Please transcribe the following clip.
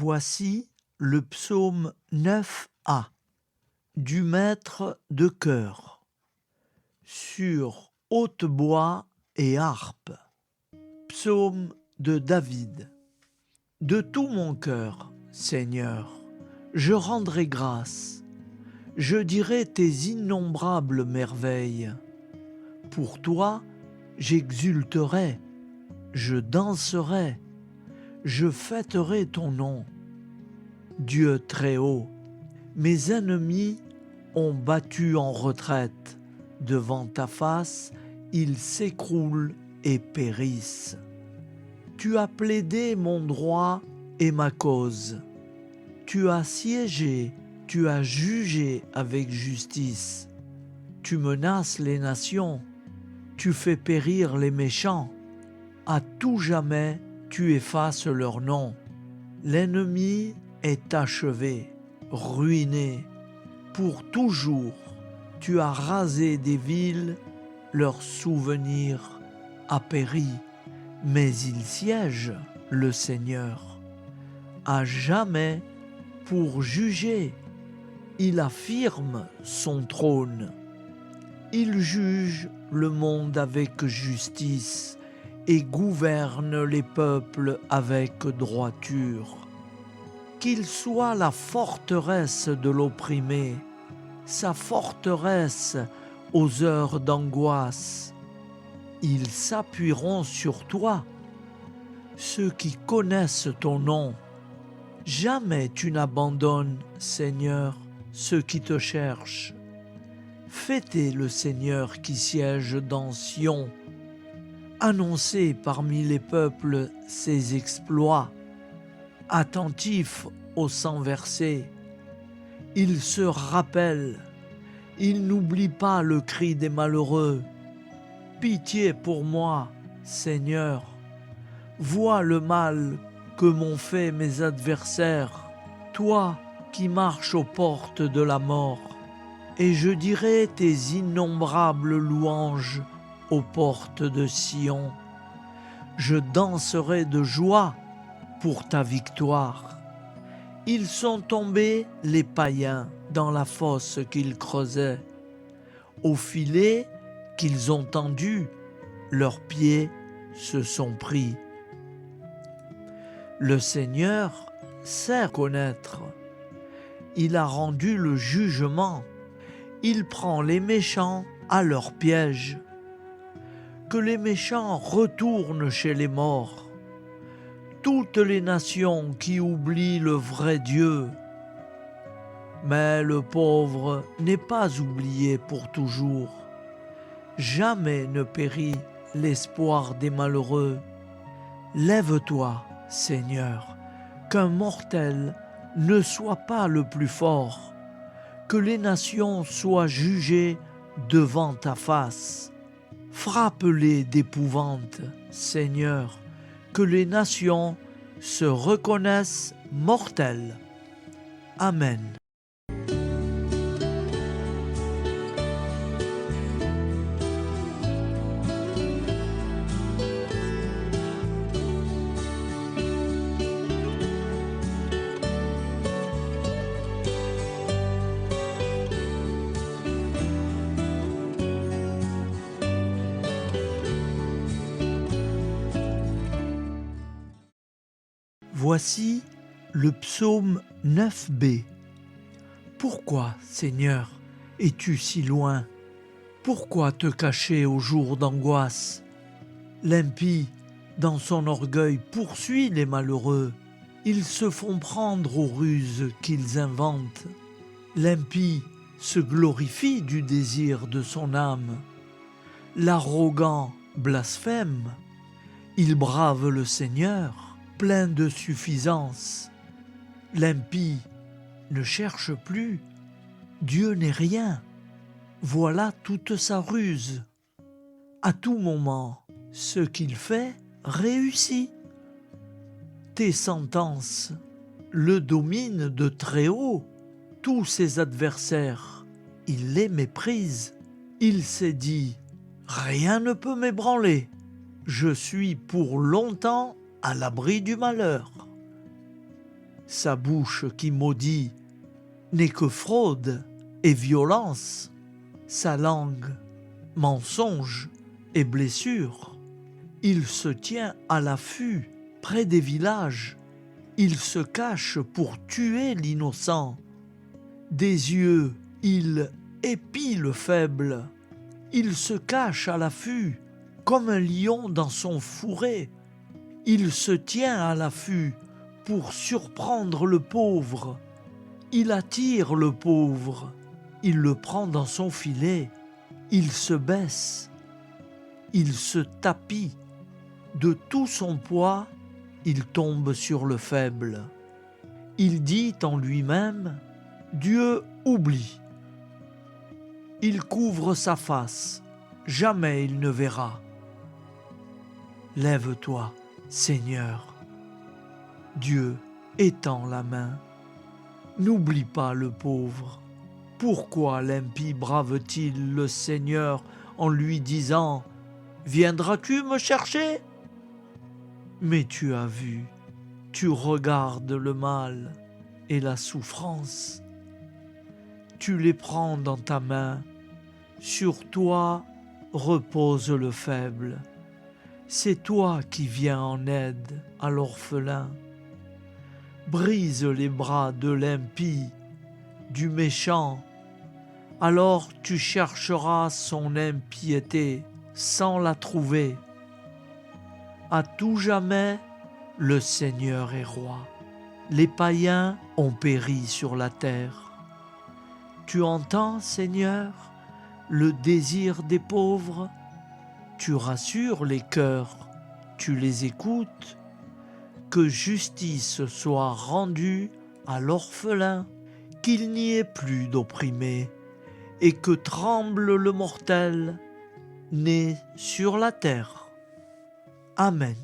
Voici le psaume 9a du maître de chœur sur hautbois et harpe. Psaume de David. De tout mon cœur, Seigneur, je rendrai grâce. Je dirai tes innombrables merveilles. Pour toi, j'exulterai, je danserai, je fêterai ton nom. Dieu très haut, mes ennemis ont battu en retraite. Devant ta face, ils s'écroulent et périssent. Tu as plaidé mon droit et ma cause. Tu as siégé, tu as jugé avec justice. Tu menaces les nations, tu fais périr les méchants. À tout jamais, tu effaces leur nom. L'ennemi est achevé, ruiné. Pour toujours, tu as rasé des villes, leur souvenir a péri. Mais il siège, le Seigneur, à jamais pour juger. Il affirme son trône. Il juge le monde avec justice et gouverne les peuples avec droiture. Qu'il soit la forteresse de l'opprimé, sa forteresse aux heures d'angoisse. Ils s'appuieront sur toi, ceux qui connaissent ton nom. Jamais tu n'abandonnes, Seigneur, ceux qui te cherchent. Fêtez le Seigneur qui siège dans Sion. Annoncez parmi les peuples ses exploits. Attentif au sang versé, il se rappelle, il n'oublie pas le cri des malheureux. Pitié pour moi, Seigneur, vois le mal que m'ont fait mes adversaires, toi qui marches aux portes de la mort, et je dirai tes innombrables louanges aux portes de Sion. Je danserai de joie pour ta victoire. Ils sont tombés, les païens, dans la fosse qu'ils creusaient. Au filet qu'ils ont tendu, leurs pieds se sont pris. Le Seigneur sait connaître. Il a rendu le jugement. Il prend les méchants à leur piège. Que les méchants retournent chez les morts. Toutes les nations qui oublient le vrai Dieu. Mais le pauvre n'est pas oublié pour toujours. Jamais ne périt l'espoir des malheureux. Lève-toi, Seigneur, qu'un mortel ne soit pas le plus fort, que les nations soient jugées devant ta face. Frappe-les d'épouvante, Seigneur, que les nations se reconnaissent mortelles. Amen. Voici le psaume 9b. Pourquoi, Seigneur, es-tu si loin? Pourquoi te cacher au jour d'angoisse? L'impie, dans son orgueil, poursuit les malheureux. Ils se font prendre aux ruses qu'ils inventent. L'impie se glorifie du désir de son âme. L'arrogant blasphème. Il brave le Seigneur, plein de suffisance. L'impie ne cherche plus. Dieu n'est rien. Voilà toute sa ruse. À tout moment, ce qu'il fait réussit. Tes sentences le dominent de très haut. Tous ses adversaires, il les méprise. Il s'est dit « Rien ne peut m'ébranler. Je suis pour longtemps à l'abri du malheur. » Sa bouche qui maudit n'est que fraude et violence. Sa langue, mensonge et blessure. Il se tient à l'affût près des villages. Il se cache pour tuer l'innocent. Des yeux, il épie le faible. Il se cache à l'affût comme un lion dans son fourré. Il se tient à l'affût pour surprendre le pauvre. Il attire le pauvre. Il le prend dans son filet. Il se baisse. Il se tapit. De tout son poids, il tombe sur le faible. Il dit en lui-même, Dieu oublie. Il couvre sa face, jamais il ne verra. Lève-toi, Seigneur. Dieu étend la main. N'oublie pas le pauvre. Pourquoi l'impie brave-t-il le Seigneur en lui disant « Viendras-tu me chercher ?» Mais tu as vu, tu regardes le mal et la souffrance. Tu les prends dans ta main. Sur toi repose le faible. C'est toi qui viens en aide à l'orphelin. Brise les bras de l'impie, du méchant. Alors tu chercheras son impiété sans la trouver. À tout jamais, le Seigneur est roi. Les païens ont péri sur la terre. Tu entends, Seigneur, le désir des pauvres? Tu rassures les cœurs, tu les écoutes. Que justice soit rendue à l'orphelin, qu'il n'y ait plus d'opprimés, et que tremble le mortel né sur la terre. Amen.